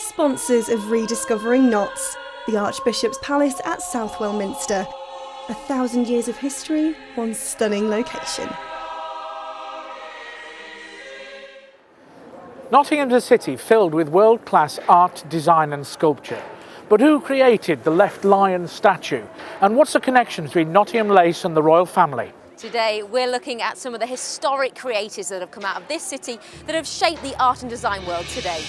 sponsors of Rediscovering Notts, the Archbishop's Palace at Southwell Minster. 1,000 years of history, one stunning location. Nottingham is a city filled with world-class art, design and sculpture. But who created the left lion statue? And what's the connection between Nottingham lace and the royal family? Today we're looking at some of the historic creators that have come out of this city that have shaped the art and design world today.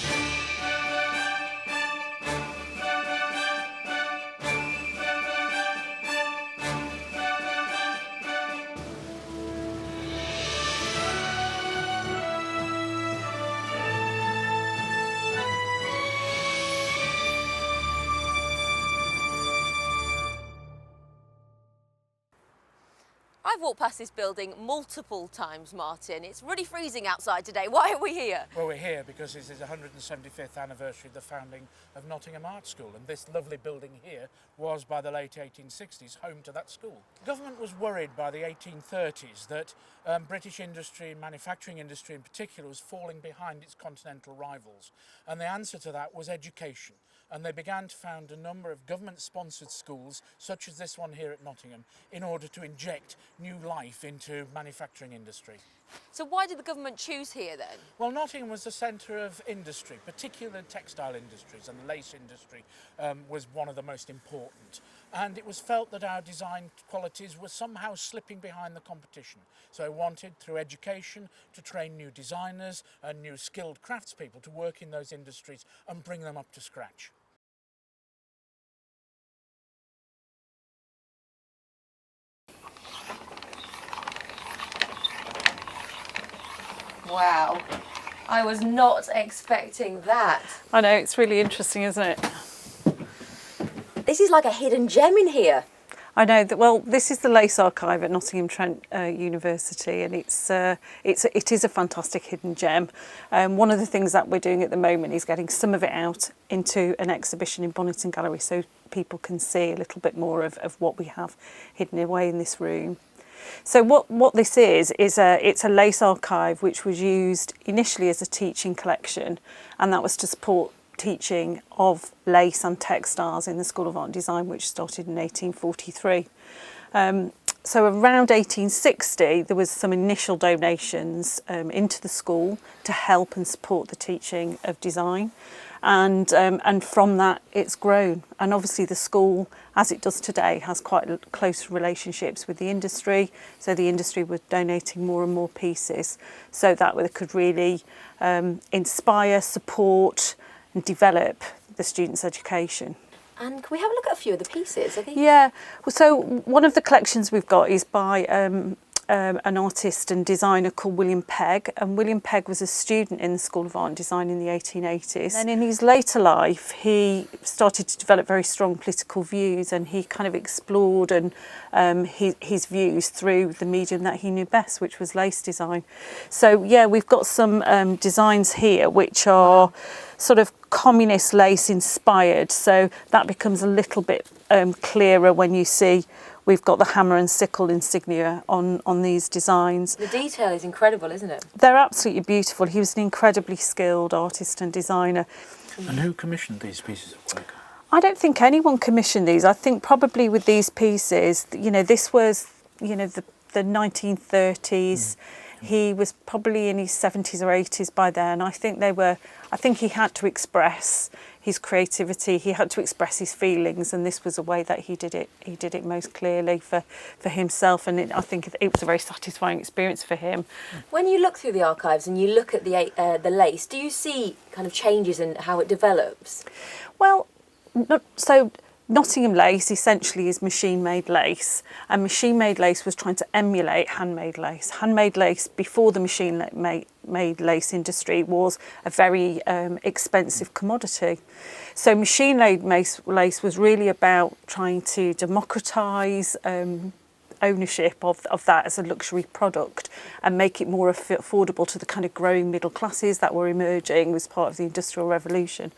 I've walked past this building multiple times, Martin. It's really freezing outside today. Why are we here? Well, we're here because this is the 175th anniversary of the founding of Nottingham Art School, and this lovely building here was, by the late 1860s, home to that school. Government was worried by the 1830s that British industry, manufacturing industry in particular, was falling behind its continental rivals, and the answer to that was education. And they began to found a number of government-sponsored schools, such as this one here at Nottingham, in order to inject new life into manufacturing industry. So why did the government choose here then? Well, Nottingham was the centre of industry, particularly textile industries, and the lace industry was one of the most important. And it was felt that our design qualities were somehow slipping behind the competition. So I wanted, through education, to train new designers and new skilled craftspeople to work in those industries and bring them up to scratch. Wow, I was not expecting that. I know, it's really interesting, isn't it? This is like a hidden gem in here. I know that. Well, this is the Lace Archive at Nottingham Trent University, and it is a fantastic hidden gem. One of the things that we're doing at the moment is getting some of it out into an exhibition in Bonington Gallery, so people can see a little bit more of what we have hidden away in this room. So what this is it's a lace archive which was used initially as a teaching collection, and that was to support teaching of lace and textiles in the School of Art and Design, which started in 1843. So around 1860 there was some initial donations into the school to help and support the teaching of design, and from that it's grown, and obviously the school, as it does today, has quite close relationships with the industry, so the industry was donating more and more pieces so that they could really inspire, support and develop the students' education. And can we have a look at a few of the pieces? I think. Yeah, so one of the collections we've got is by an artist and designer called William Pegg, and William Pegg was a student in the School of Art and Design in the 1880s. And in his later life he started to develop very strong political views, and he kind of explored his views through the medium that he knew best, which was lace design. So yeah, we've got some designs here which are sort of communist lace inspired, so that becomes a little bit clearer when you see we've got the hammer and sickle insignia on these designs. The detail is incredible, isn't it? They're absolutely beautiful. He was an incredibly skilled artist and designer. And who commissioned these pieces of work? I don't think anyone commissioned these. I think probably with these pieces, you know, this was, you know, the 1930s. He was probably in his 70s or 80s by then. I think he had to express his creativity, he had to express his feelings, and this was a way that he did it most clearly for himself, and I think it was a very satisfying experience for him. When you look through the archives and you look at the lace, do you see kind of changes in how it develops? Well, so Nottingham lace essentially is machine-made lace, and machine-made lace was trying to emulate handmade lace. Handmade lace before the machine-made lace industry was a very expensive commodity. So machine-made lace was really about trying to democratise ownership of that as a luxury product and make it more affordable to the kind of growing middle classes that were emerging as part of the Industrial Revolution.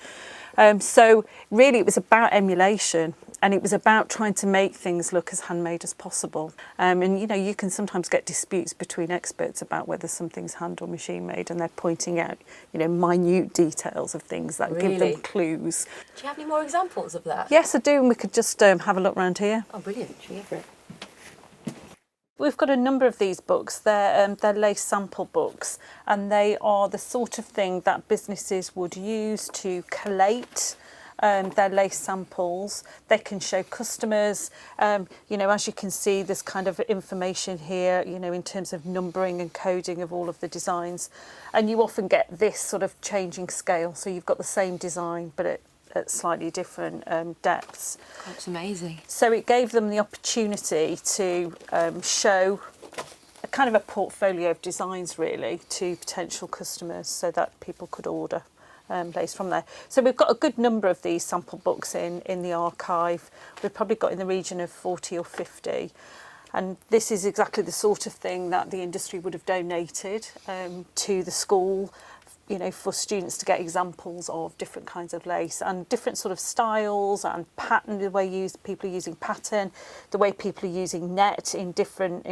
So really it was about emulation, and it was about trying to make things look as handmade as possible. And you know, you can sometimes get disputes between experts about whether something's hand or machine made, and they're pointing out, you know, minute details of things that give them clues. Do you have any more examples of that? Yes, I do, and we could just have a look around here. Oh, brilliant. Should we go for it? We've got a number of these books. They're lace sample books, and they are the sort of thing that businesses would use to collate their lace samples. They can show customers, you know, as you can see, there's kind of information here, you know, in terms of numbering and coding of all of the designs. And you often get this sort of changing scale. So you've got the same design, but at slightly different depths. That's amazing. So it gave them the opportunity to show a kind of a portfolio of designs really to potential customers so that people could order lace from there. So we've got a good number of these sample books in the archive. We've probably got in the region of 40 or 50. And this is exactly the sort of thing that the industry would have donated to the school, you know, for students to get examples of different kinds of lace and different sort of styles and pattern, the way people are using pattern, the way people are using net in different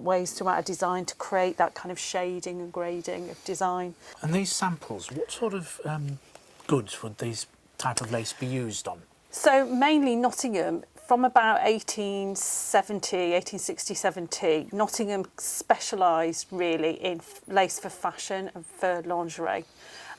ways throughout a design to create that kind of shading and grading of design. And these samples, what sort of goods would these type of lace be used on? So mainly Nottingham. From about 1860, 70, Nottingham specialised really in lace for fashion and for lingerie.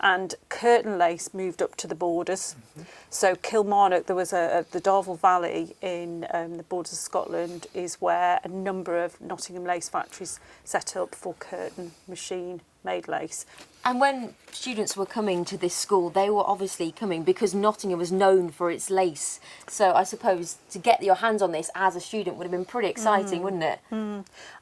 And curtain lace moved up to the borders. Mm-hmm. So Kilmarnock, there was the Darvel Valley in the borders of Scotland is where a number of Nottingham lace factories set up for curtain machine made lace. And when students were coming to this school, they were obviously coming because Nottingham was known for its lace. So I suppose to get your hands on this as a student would have been pretty exciting, wouldn't it?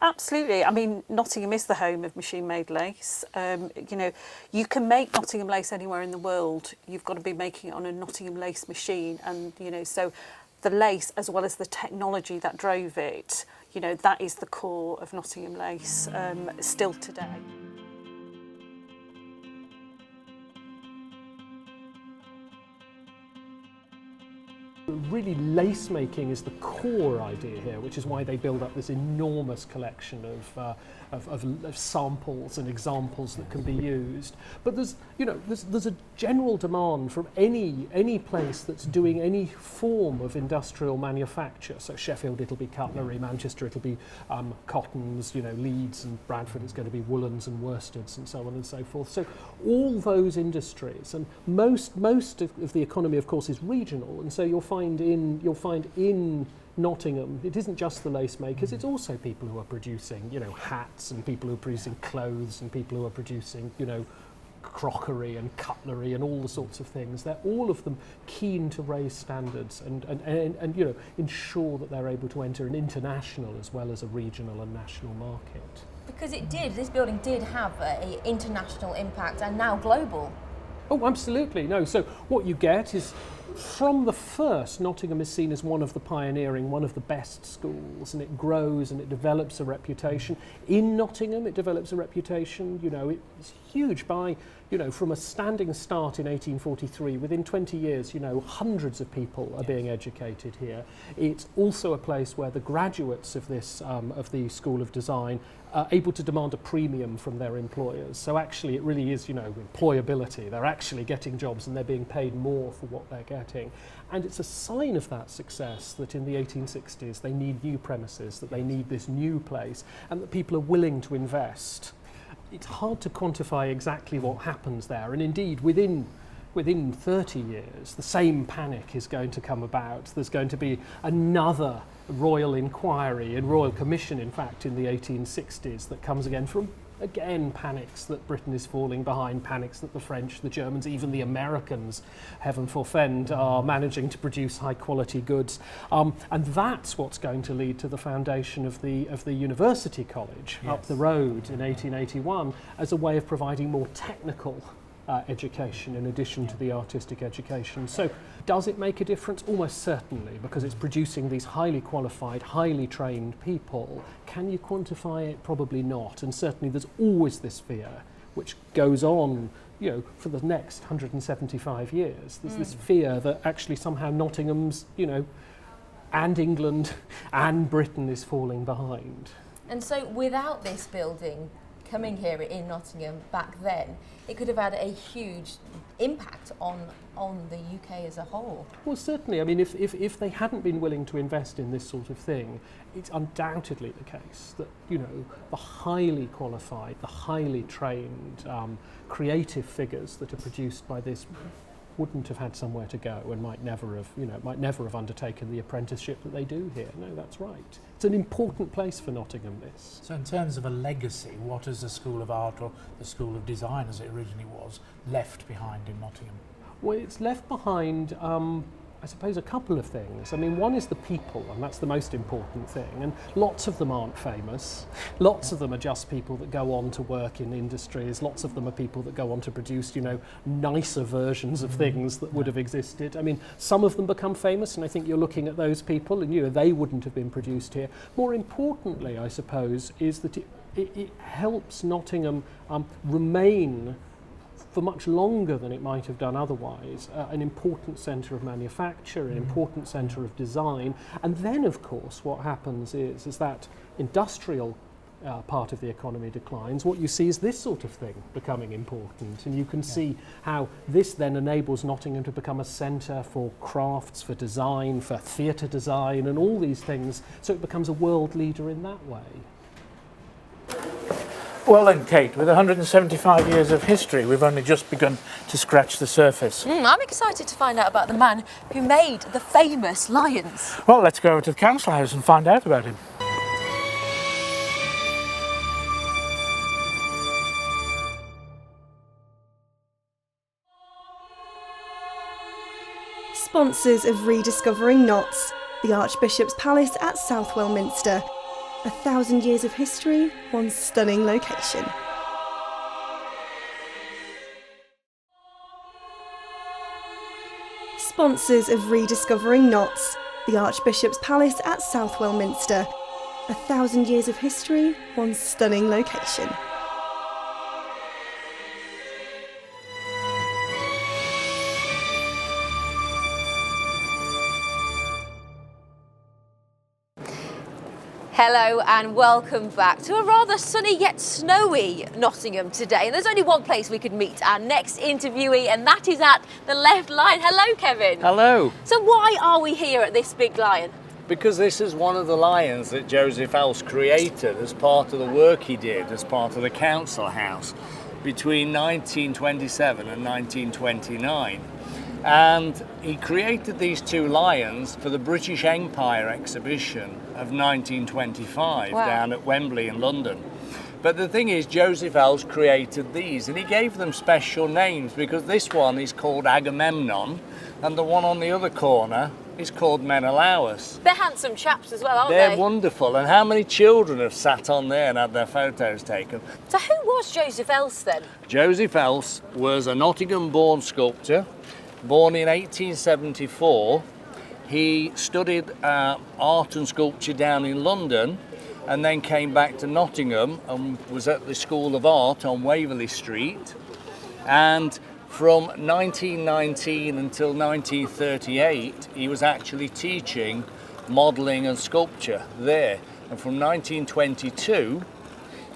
Absolutely. I mean, Nottingham is the home of machine-made lace. You know, you can make Nottingham lace anywhere in the world. You've got to be making it on a Nottingham lace machine. And, you know, so the lace as well as the technology that drove it, you know, that is the core of Nottingham lace still today. Really, lace making is the core idea here, which is why they build up this enormous collection of samples and examples that can be used. But there's a general demand from any place that's doing any form of industrial manufacture. So Sheffield, it'll be cutlery; Manchester, it'll be cottons; you know, Leeds and Bradford, it's going to be woolens and worsteds and so on and so forth. So all those industries, and most of the economy, of course, is regional, and so you'll find in Nottingham, it isn't just the lace makers, it's also people who are producing, you know, hats, and people who are producing clothes, and people who are producing, you know, crockery and cutlery and all the sorts of things. They're all of them keen to raise standards and you know, ensure that they're able to enter an international as well as a regional and national market. Because this building did have an international impact and now global. Oh, absolutely. No, so what you get is, from the first, Nottingham is seen as one of the pioneering, one of the best schools, and it grows and it develops a reputation. In Nottingham, it develops a reputation, you know, it's huge by, you know, from a standing start in 1843, within 20 years, you know, hundreds of people are being educated here. It's also a place where the graduates of this, of the School of Design, are able to demand a premium from their employers. So actually it really is, you know, employability. They're actually getting jobs and they're being paid more for what they're getting. And it's a sign of that success that in the 1860s they need new premises, that they need this new place, and that people are willing to invest. It's hard to quantify exactly what happens there, and indeed within 30 years the same panic is going to come about. There's going to be another royal inquiry and royal commission, in fact, in the 1860s that comes again from, again, panics that Britain is falling behind, panics that the French, the Germans, even the Americans, heaven forfend, are managing to produce high quality goods. And that's what's going to lead to the foundation of the University College up the road in 1881 as a way of providing more technical education in addition to the artistic education. So does it make a difference? Almost certainly, because it's producing these highly qualified, highly trained people. Can you quantify it? Probably not. And certainly there's always this fear which goes on, you know, for the next 175 years. There's this fear that actually somehow Nottingham's, you know, and England and Britain is falling behind. And so without this building coming here in Nottingham back then, it could have had a huge impact on the UK as a whole. Well, certainly. I mean, if they hadn't been willing to invest in this sort of thing, it's undoubtedly the case that, you know, the highly qualified, the highly trained, creative figures that are produced by this wouldn't have had somewhere to go and might never have undertaken the apprenticeship that they do here. No, that's right. It's an important place for Nottingham, this. So in terms of a legacy, what has the School of Art, or the School of Design as it originally was, left behind in Nottingham? Well, it's left behind, I suppose, a couple of things. I mean, one is the people, and that's the most important thing. And lots of them aren't famous. Lots of them are just people that go on to work in industries. Lots of them are people that go on to produce, you know, nicer versions of things that would have existed. I mean, some of them become famous, and I think you're looking at those people, and, you know, they wouldn't have been produced here. More importantly, I suppose, is that it helps Nottingham remain for much longer than it might have done otherwise, an important centre of manufacture, an important centre of design. And then, of course, what happens is that industrial part of the economy declines. What you see is this sort of thing becoming important. And you can see how this then enables Nottingham to become a centre for crafts, for design, for theatre design, and all these things. So it becomes a world leader in that way. Well then, Kate, with 175 years of history, we've only just begun to scratch the surface. I'm excited to find out about the man who made the famous lions. Well, let's go over to the council house and find out about him. Sponsors of Rediscovering Notts, the Archbishop's Palace at South Westminster. 1,000 years of history, one stunning location. Sponsors of Rediscovering Notts, the Archbishop's Palace at South Westminster. 1,000 years of history, one stunning location. Hello and welcome back to a rather sunny yet snowy Nottingham today. And there's only one place we could meet our next interviewee, and that is at the Left Lion. Hello, Kevin. Hello. So why are we here at this big lion? Because this is one of the lions that Joseph Else created as part of the work he did as part of the council house between 1927 and 1929. And he created these two lions for the British Empire exhibition of 1925 down at Wembley in London. But the thing is, Joseph Else created these, and he gave them special names, because this one is called Agamemnon and the one on the other corner is called Menelaus. They're handsome chaps as well, aren't they? They're wonderful, and how many children have sat on there and had their photos taken? So who was Joseph Else then? Joseph Else was a Nottingham-born sculptor, born in 1874. He studied art and sculpture down in London, and then came back to Nottingham and was at the School of Art on Waverley Street. And from 1919 until 1938, he was actually teaching modelling and sculpture there. And from 1922,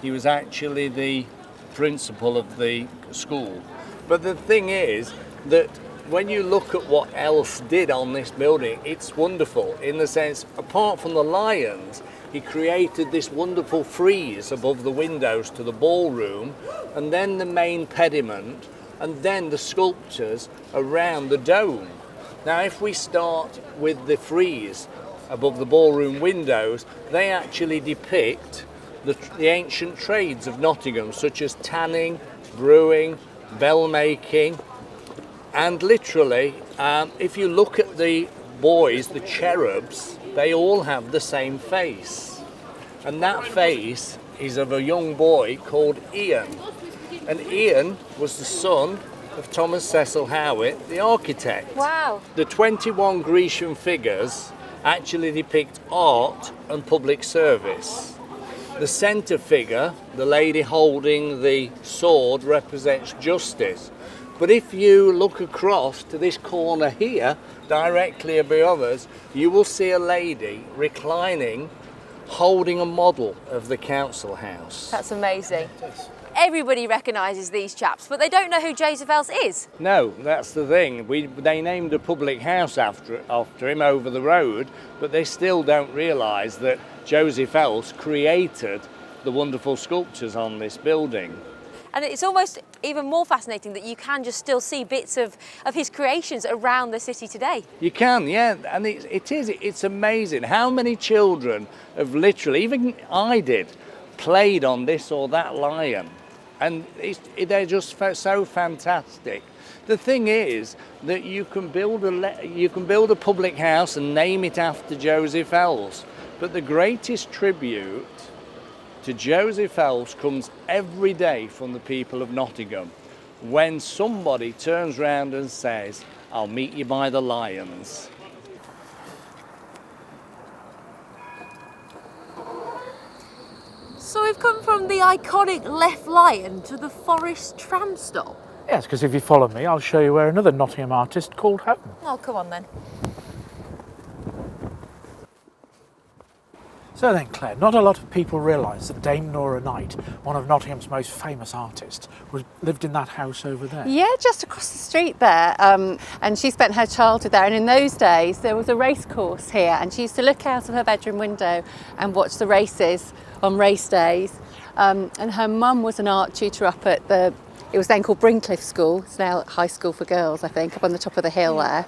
he was actually the principal of the school. But the thing is that when you look at what Else did on this building, it's wonderful in the sense, apart from the lions, he created this wonderful frieze above the windows to the ballroom, and then the main pediment, and then the sculptures around the dome. Now, if we start with the frieze above the ballroom windows, they actually depict the ancient trades of Nottingham, such as tanning, brewing, bell making. And literally, if you look at the boys, the cherubs, they all have the same face. And that face is of a young boy called Ian. And Ian was the son of Thomas Cecil Howitt, the architect. Wow. The 21 Grecian figures actually depict art and public service. The centre figure, the lady holding the sword, represents justice. But if you look across to this corner here, directly above us, you will see a lady reclining, holding a model of the council house. That's amazing. Everybody recognises these chaps, but they don't know who Joseph Els is. No, that's the thing. They named a public house after him over the road, but they still don't realise that Joseph Els created the wonderful sculptures on this building. And it's almost even more fascinating that you can just still see bits of his creations around the city today. You can, yeah, and it's amazing how many children have literally, even I did, played on this or that lion, and they're just so fantastic. The thing is that you can build a public house and name it after Joseph Els, but the greatest tribute to Joseph Els comes every day from the people of Nottingham, when somebody turns round and says, "I'll meet you by the lions." So we've come from the iconic Left Lion to the Forest tram stop. Yes, because if you follow me, I'll show you where another Nottingham artist called home. Oh, come on then. So then, Claire, not a lot of people realise that Dame Nora Knight, one of Nottingham's most famous artists, lived in that house over there. Yeah, just across the street there. And she spent her childhood there. And in those days, there was a race course here. And she used to look out of her bedroom window and watch the races on race days. And her mum was an art tutor up at it was then called Brincliffe School. It's now high school for girls, I think, up on the top of the hill there.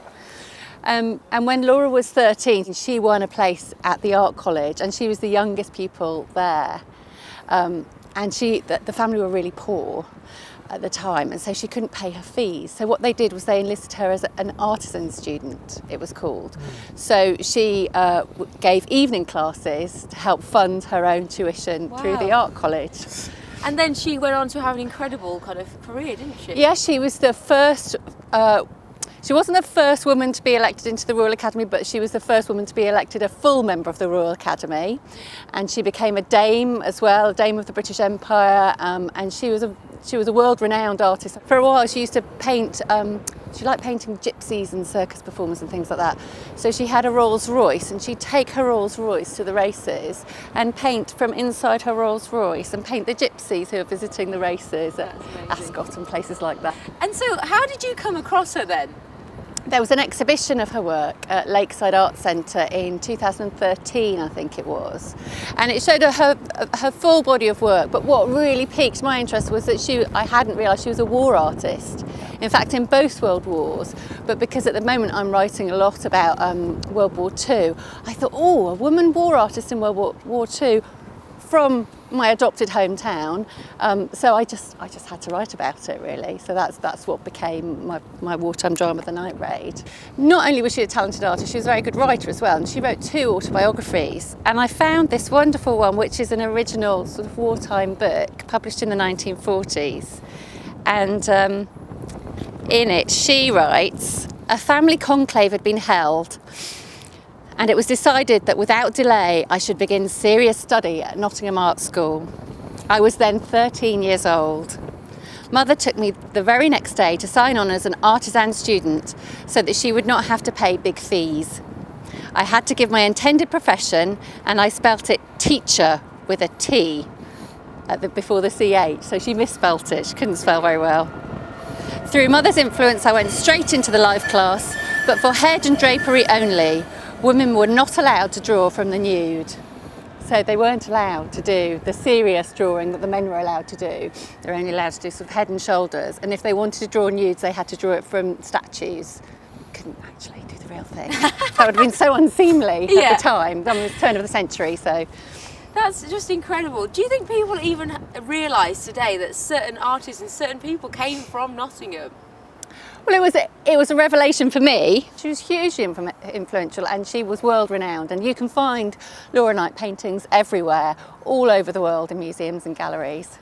And when Laura was 13, she won a place at the art college, and she was the youngest pupil there. And the family were really poor at the time, and so she couldn't pay her fees. So what they did was they enlisted her as an artisan student, it was called. So she gave evening classes to help fund her own tuition through the art college. And then she went on to have an incredible kind of career, didn't she? Yeah, she was the first. She wasn't the first woman to be elected into the Royal Academy, but she was the first woman to be elected a full member of the Royal Academy. And she became a dame as well, a dame of the British Empire, and she was a world-renowned artist. For a while she used to paint, she liked painting gypsies and circus performers and things like that. So she had a Rolls Royce, and she'd take her Rolls Royce to the races and paint from inside her Rolls Royce and paint the gypsies who were visiting the races at Ascot and places like that. And so how did you come across her then? There was an exhibition of her work at Lakeside Art Centre in 2013, I think it was, and it showed her full body of work. But what really piqued my interest was that I hadn't realised she was a war artist. In fact, in both World Wars, but because at the moment I'm writing a lot about World War II, I thought, oh, a woman war artist in World War II from my adopted hometown, so I just had to write about it, really. So that's what became my wartime drama, The Night Raid. Not only was she a talented artist, she was a very good writer as well, and she wrote 2 autobiographies. And I found this wonderful one, which is an original sort of wartime book published in the 1940s. And in it, she writes, "A family conclave had been held, and it was decided that without delay I should begin serious study at Nottingham Art School. I was then 13 years old. Mother took me the very next day to sign on as an artisan student so that she would not have to pay big fees. I had to give my intended profession, and I spelt it teacher with a T before the CH, so she misspelt it. She couldn't spell very well. Through Mother's influence I went straight into the life class, but for head and drapery only. Women were not allowed to draw from the nude." So they weren't allowed to do the serious drawing that the men were allowed to do. They were only allowed to do sort of head and shoulders. And if they wanted to draw nudes, they had to draw it from statues. Couldn't actually do the real thing. That would have been so unseemly at the time. That was the turn of the century, so. That's just incredible. Do you think people even realise today that certain artists and certain people came from Nottingham? Well, it was a revelation for me. She was hugely influential, and she was world renowned. And you can find Laura Knight paintings everywhere, all over the world, in museums and galleries.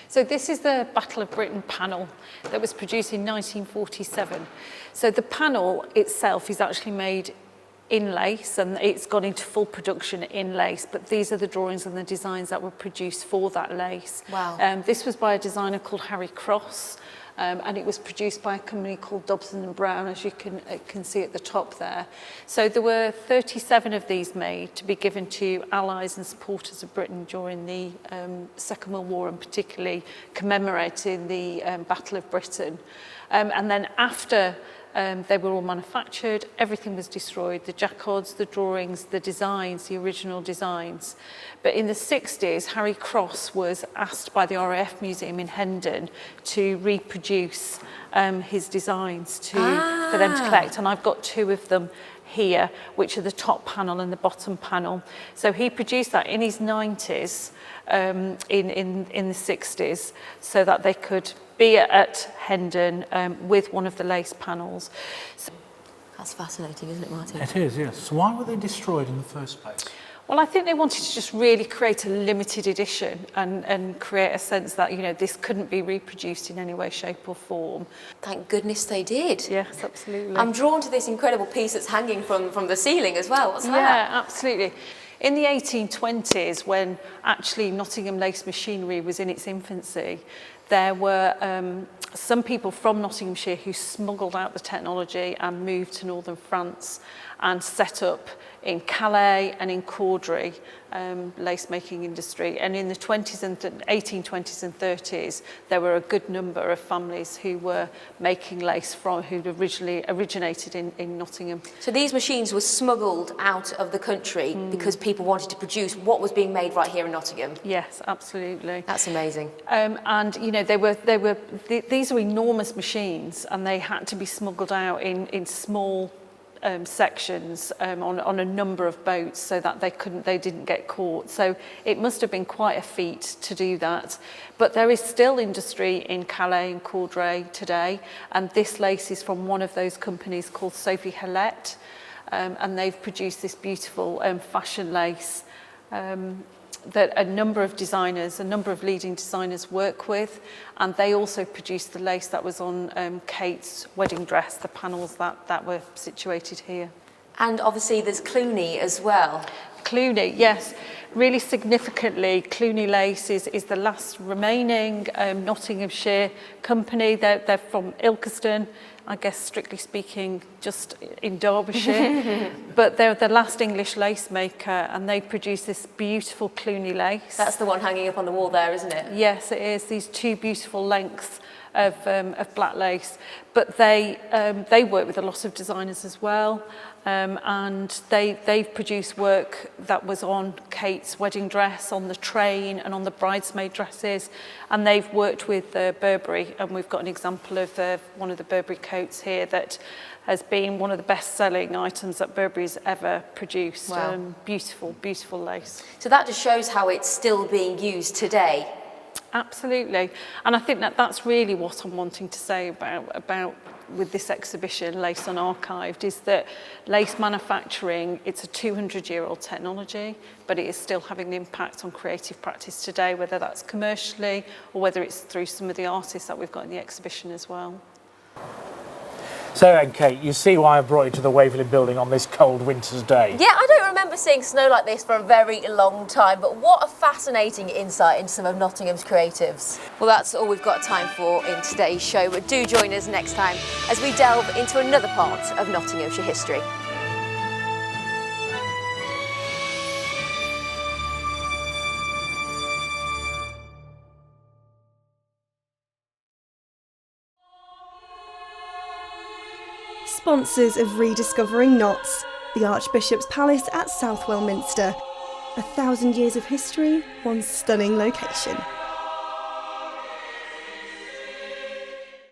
So this is the Battle of Britain panel that was produced in 1947. So the panel itself is actually made in lace, and it's gone into full production in lace, but these are the drawings and the designs that were produced for that lace. Wow. This was by a designer called Harry Cross, and it was produced by a company called Dobson and Brown, as you can see at the top there. So there were 37 of these made to be given to allies and supporters of Britain during the Second World War, and particularly commemorating the Battle of Britain. And then after they were all manufactured, everything was destroyed, the jacquards, the drawings, the designs, the original designs. But in the 60s, Harry Cross was asked by the RAF Museum in Hendon to reproduce his designs for them to collect, and I've got two of them here, which are the top panel and the bottom panel. So he produced that in his 90s, in the 60s, so that they could be at Hendon with one of the lace panels. So, that's fascinating, isn't it, Martin? It is, yes. So why were they destroyed in the first place? well, I think they wanted to just really create a limited edition and create a sense that, you know, this couldn't be reproduced in any way, shape or form. Thank goodness they did. Yes, absolutely. I'm drawn to this incredible piece that's hanging from the ceiling as well. What's that? Yeah, absolutely. In the 1820s, when actually Nottingham lace machinery was in its infancy, there were some people from Nottinghamshire who smuggled out the technology and moved to northern France and set up in Calais and in Cordray lace making industry. And in the 1820s and 30s, there were a good number of families who were making lace who'd originally originated in Nottingham. So these machines were smuggled out of the country because people wanted to produce what was being made right here in Nottingham. Yes, absolutely. That's amazing. And you know, these are enormous machines, and they had to be smuggled out in small sections on a number of boats so that they didn't get caught. So it must have been quite a feat to do that. But there is still industry in Calais and Cordray today, and this lace is from one of those companies called Sophie Hillette, and they've produced this beautiful fashion lace that a number of leading designers work with, and they also produced the lace that was on Kate's wedding dress, the panels that were situated here. And obviously there's Cluny as well. Cluny, yes. Really significantly, Cluny Lace is the last remaining Nottinghamshire company. They're from Ilkeston, I guess strictly speaking, just in Derbyshire. But they're the last English lace maker, and they produce this beautiful Cluny lace. That's the one hanging up on the wall there, isn't it? Yes, it is. These two beautiful lengths of black lace. But they work with a lot of designers as well. And they've produced work that was on Kate's wedding dress, on the train and on the bridesmaid dresses, and they've worked with Burberry, and we've got an example of one of the Burberry coats here that has been one of the best-selling items that Burberry's ever produced. Wow. Beautiful, beautiful lace. So that just shows how it's still being used today. Absolutely, and I think that's really what I'm wanting to say about with this exhibition, Lace Unarchived, is that lace manufacturing, it's a 200-year-old technology, but it is still having an impact on creative practice today, whether that's commercially or whether it's through some of the artists that we've got in the exhibition as well. So then, Kate, you see why I brought you to the Waverley building on this cold winter's day. Yeah, I don't remember seeing snow like this for a very long time, but what a fascinating insight into some of Nottingham's creatives. Well, that's all we've got time for in today's show, but do join us next time as we delve into another part of Nottinghamshire history. Sponsors of Rediscovering Notts, the Archbishop's Palace at South Wellminster. 1,000 years of history, one stunning location.